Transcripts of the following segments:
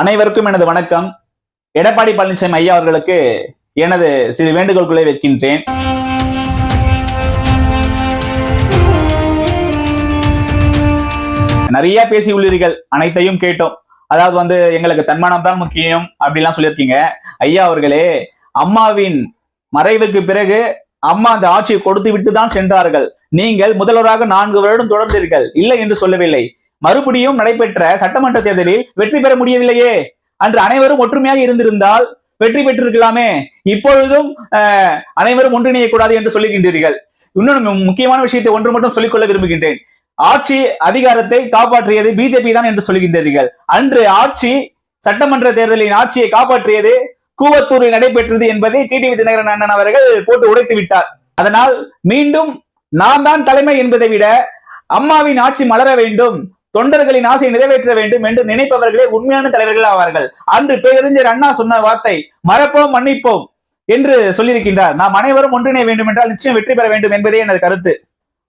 அனைவருக்கும் எனது வணக்கம். எடப்பாடி பழனிசாமி ஐயா அவர்களுக்கு எனது சிறு வேண்டுகோள்களை வைக்கின்றேன். நிறைய பேசி உள்ளீர்கள், அனைத்தையும் கேட்டோம். அதாவது எங்களுக்கு தன்மானம் தான் முக்கியம் அப்படிலாம் சொல்லியிருக்கீங்க. ஐயா அவர்களே, அம்மாவின் மறைவுக்கு பிறகு அம்மா அந்த ஆட்சியை கொடுத்து விட்டு தான் சென்றார்கள். நீங்கள் முதல்வராக 4 வருடம் தொடர்ந்தீர்கள், இல்லை என்று சொல்லவில்லை. மறுபடியும் நடைபெற்ற சட்டமன்ற தேர்தலில் வெற்றி பெற முடியவில்லையே. அன்று அனைவரும் ஒற்றுமையாக இருந்திருந்தால் வெற்றி பெற்றிருக்கலாமே. இப்பொழுதும் அனைவரும் ஒன்றிணையக்கூடாது என்று சொல்லுகின்றீர்கள். இன்னொரு முக்கியமான விஷயத்தை ஒன்று மட்டும் சொல்லிக்கொள்ள விரும்புகின்றேன். ஆட்சி அதிகாரத்தை காப்பாற்றியது பிஜேபி தான் என்று சொல்லுகின்றீர்கள். அன்று ஆட்சி சட்டமன்ற தேர்தலின் ஆட்சியை காப்பாற்றியது கூவத்தூரில் நடைபெற்றது என்பதை டிடிவி தினகரன் அண்ணன் அவர்கள் போட்டு உடைத்து விட்டார். அதனால் மீண்டும் நான் தான் தலைமை என்பதை விட அம்மாவின் ஆட்சி மலர வேண்டும், தொண்டர்களின் ஆசை நிறைவேற்ற வேண்டும் என்று நினைப்பவர்களே உண்மையான தலைவர்கள் ஆவார்கள். அன்று பேரறிஞர் அண்ணா சொன்ன வார்த்தை மறப்போம் மன்னிப்போம் என்று சொல்லியிருக்கின்றார். நாம் அனைவரும் ஒன்றிணைய வேண்டும் என்றால் நிச்சயம் வெற்றி பெற வேண்டும் என்பதே எனது கருத்து.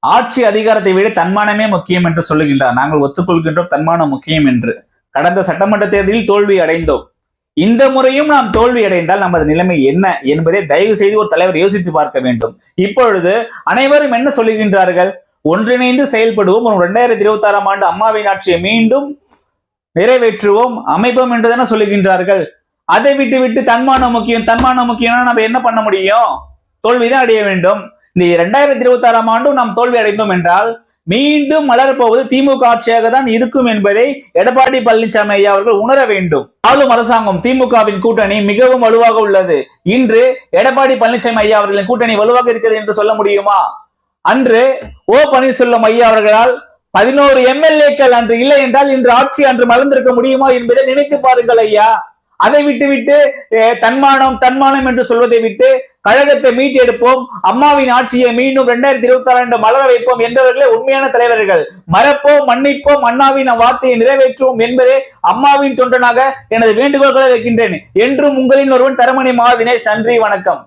ஆட்சி அதிகாரத்தை விட தன்மானமே முக்கியம் என்று சொல்லுகின்றார். நாங்கள் ஒத்துக்கொள்கின்றோம் தன்மானம் முக்கியம் என்று. கடந்த சட்டமன்ற தேர்தலில் தோல்வி அடைந்தோம். இந்த முறையும் நாம் தோல்வி அடைந்தால் நமது நிலைமை என்ன என்பதை தயவு செய்து ஒரு தலைவர் யோசித்து பார்க்க வேண்டும். இப்பொழுது அனைவரும் என்ன சொல்லுகின்றார்கள்? ஒன்றிணைந்து செயல்படுவோம், 2026ஆம் ஆண்டு அம்மாவின் ஆட்சியை மீண்டும் நிறைவேற்றுவோம், அமைப்போம் என்றுதானே சொல்லுகின்றார்கள். அதை விட்டு தன்மானம் முக்கியம் தன்மானம் முக்கியம்னா நம்ம என்ன பண்ண முடியும்? தோல்விதான் அடைய வேண்டும். இந்த 2026ஆம் ஆண்டும் நாம் தோல்வி அடைந்தோம் என்றால் மீண்டும் மலரப்போவது திமுக ஆட்சியாக தான் இருக்கும் என்பதை எடப்பாடி பழனிசாமி ஐயா அவர்கள் உணர வேண்டும். ஆளும் அரசாங்கம் திமுகவின் கூட்டணி மிகவும் வலுவாக உள்ளது. இன்று எடப்பாடி பழனிசாமி ஐயா அவர்களின் கூட்டணி வலுவாக இருக்கிறது என்று சொல்ல முடியுமா? அன்று ஓ பன்னீர்செல்வம் ஐயா அவர்களால் 11 எம்எல்ஏக்கள் அன்று இல்லை என்றால் இன்று ஆட்சி அன்று மலர்ந்திருக்க முடியுமா என்பதை நினைத்து பாருங்கள் ஐயா. அதை விட்டு தன்மானம் என்று சொல்வதை விட்டு கழகத்தை மீட்டெடுப்போம், அம்மாவின் ஆட்சியை மீண்டும் 2026 மலர வைப்போம் என்றவர்களே உண்மையான தலைவர்கள். மறப்போம் மன்னிப்போம், அண்ணாவின் வார்த்தையை நிறைவேற்றுவோம் என்பதே அம்மாவின் தொண்டனாக எனது வேண்டுகோள்களை வைக்கின்றேன். என்றும் உங்களின் ஒருவன் தரமணி மா தினேஷ். நன்றி, வணக்கம்.